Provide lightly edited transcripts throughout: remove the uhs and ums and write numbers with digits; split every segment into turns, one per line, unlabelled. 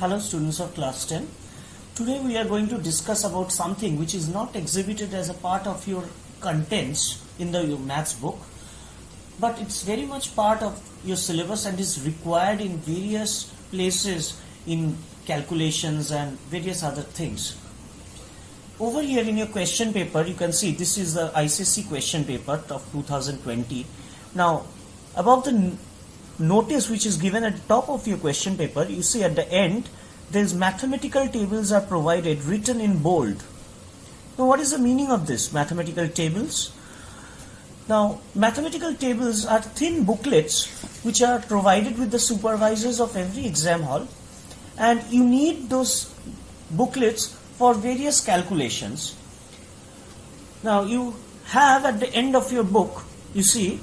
Hello students of class 10. Today we are going to discuss about something which is not exhibited as a part of your contents in your maths book, but it's very much part of your syllabus and is required in various places in calculations and various other things. Over here in your question paper you can see this is the ICSE question paper of 2020. Now above the notice which is given at the top of your question paper, you see at the end there is mathematical tables are provided written in bold. Now what is the meaning of this mathematical tables? Now mathematical tables are thin booklets which are provided with the supervisors of every exam hall, and you need those booklets for various calculations. Now you have at the end of your book, you see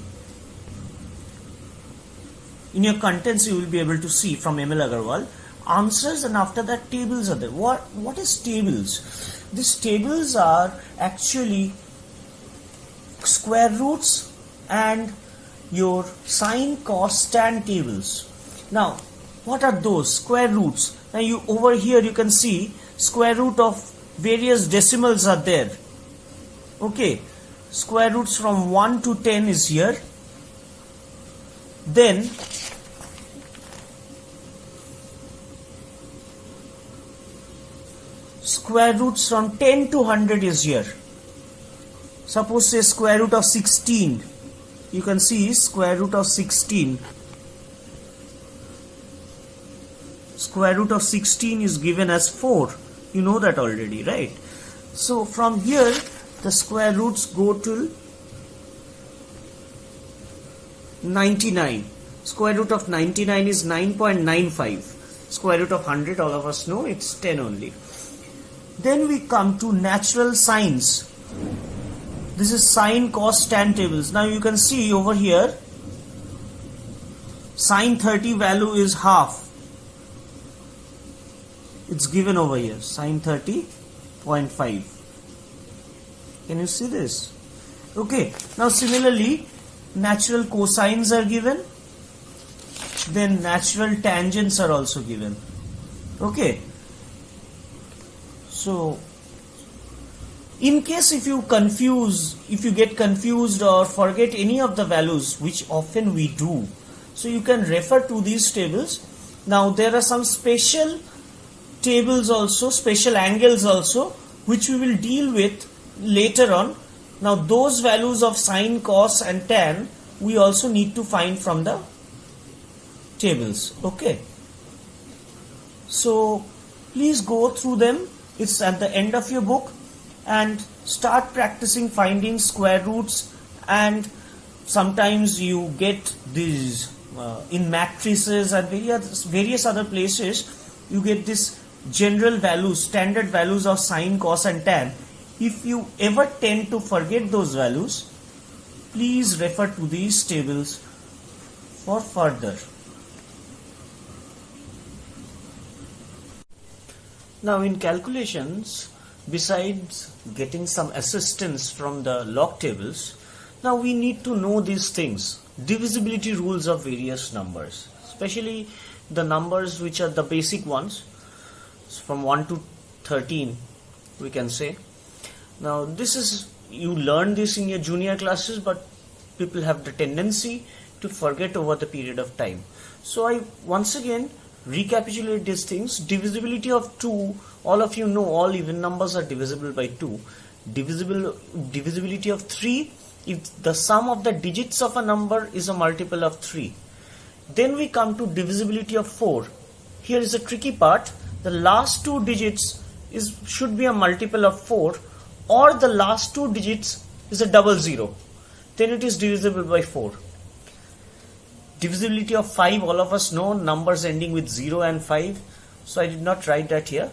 in your contents you will be able to see from ML Agarwal answers, and after that tables are there. What is tables? These tables are actually square roots and your sine, cos, tan tables. Now what are those square roots? Now you over here you can see square root of various decimals are there. Okay, square roots from 1 to 10 is here. Then square roots from 10 to 100 is here. Suppose say square root of 16. You can see square root of 16. Square root of 16 is given as 4. You know that already, right? So from here the square roots go till 99. Square root of 99 is 9.95. Square root of 100, all of us know it's 10 only. Then we come to natural signs. This is sine, cos, tan tables. Now you can see over here sine 30 value is half. It's given over here, sine 30.5. Can you see this? Okay, now similarly natural cosines are given, then natural tangents are also given. Okay, so in case if you get confused or forget any of the values, which often we do, so you can refer to these tables. Now there are some special tables also, special angles also, which we will deal with later on. Now those values of sine, cos and tan we also need to find from the tables. Okay, so please go through them. It's at the end of your book, and start practicing finding square roots, and sometimes you get these in matrices and various other places you get this general values, standard values of sine, cos and tan. If you ever tend to forget those values, please refer to these tables for further. Now in calculations, besides getting some assistance from the log tables, now we need to know these things, divisibility rules of various numbers, especially the numbers which are the basic ones from 1 to 13 we can say. Now this is, you learn this in your junior classes, but people have the tendency to forget over the period of time. So I once again recapitulate these things. Divisibility of 2, all of you know all even numbers are divisible by 2. Divisibility of 3, if the sum of the digits of a number is a multiple of 3. Then we come to divisibility of 4. Here is a tricky part. The last two digits should be a multiple of 4, or the last two digits is a double zero. Then it is divisible by 4. Divisibility of 5, all of us know numbers ending with 0 and 5, so I did not write that here.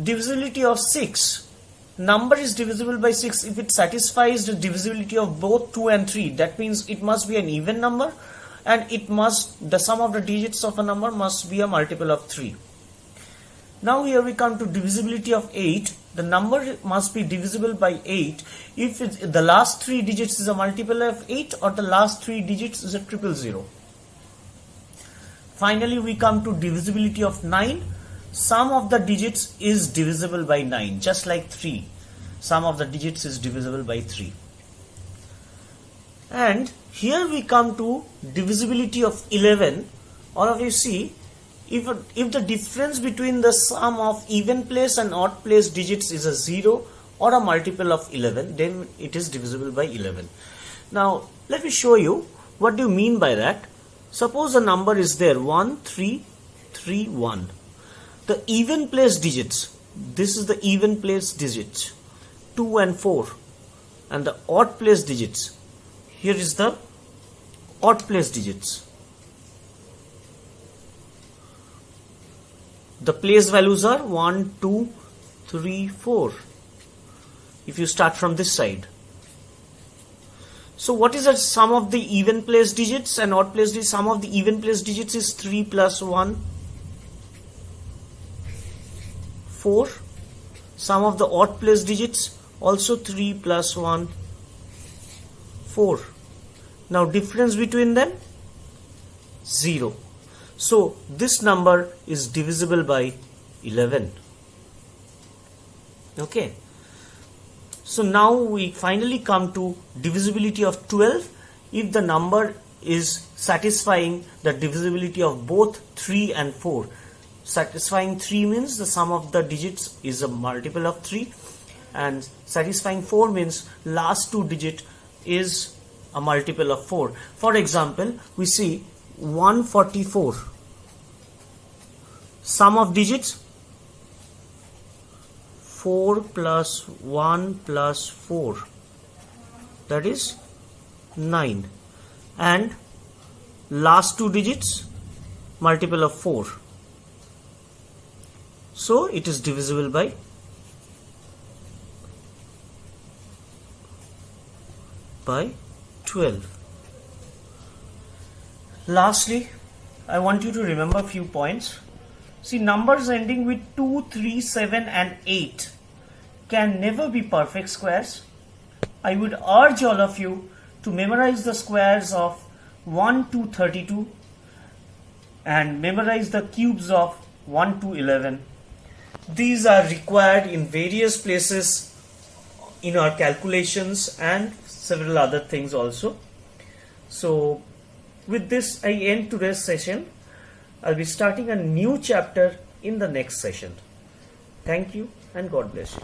Divisibility of 6, number is divisible by 6 if it satisfies the divisibility of both 2 and 3. That means it must be an even number, and the sum of the digits of a number must be a multiple of 3. Now here we come to divisibility of 8. The number must be divisible by 8 if the last 3 digits is a multiple of 8 or the last 3 digits is a 000. Finally we come to divisibility of 9. sum of the digits is divisible by 9, just like 3. Sum of the digits is divisible by 3. And here we come to divisibility of 11. All of you see, if the difference between the sum of even place and odd place digits is a 0 or a multiple of 11, then it is divisible by 11. Now let me show you what do you mean by that. Suppose a number is there 1 3 3 1. The even place digits, this is the even place digits, 2 and 4, and the odd place digits, here is the odd place digits. The place values are 1 2 3 4 if you start from this side. So what is the sum of the even place digits and odd place digits? Sum of the even place digits is 3 plus 1 4. Sum of the odd place digits also 3 plus 1 4. Now difference between them 0. So this number is divisible by 11. Okay. So now we finally come to divisibility of 12 if the number is satisfying the divisibility of both 3 and 4. Satisfying 3 means the sum of the digits is a multiple of 3, and satisfying 4 means last two digit is a multiple of 4. For example, we see 144. Sum of digits 4 plus 1 plus 4, that is 9, and last two digits multiple of 4. So it is divisible by 12. Lastly, I want you to remember a few points. See, numbers ending with 2, 3, 7 and 8 can never be perfect squares. I would urge all of you to memorize the squares of 1 to 32 and memorize the cubes of 1 to 11. These are required in various places in our calculations and several other things also. So with this I end today's session. I'll be starting a new chapter in the next session. Thank you and God bless you.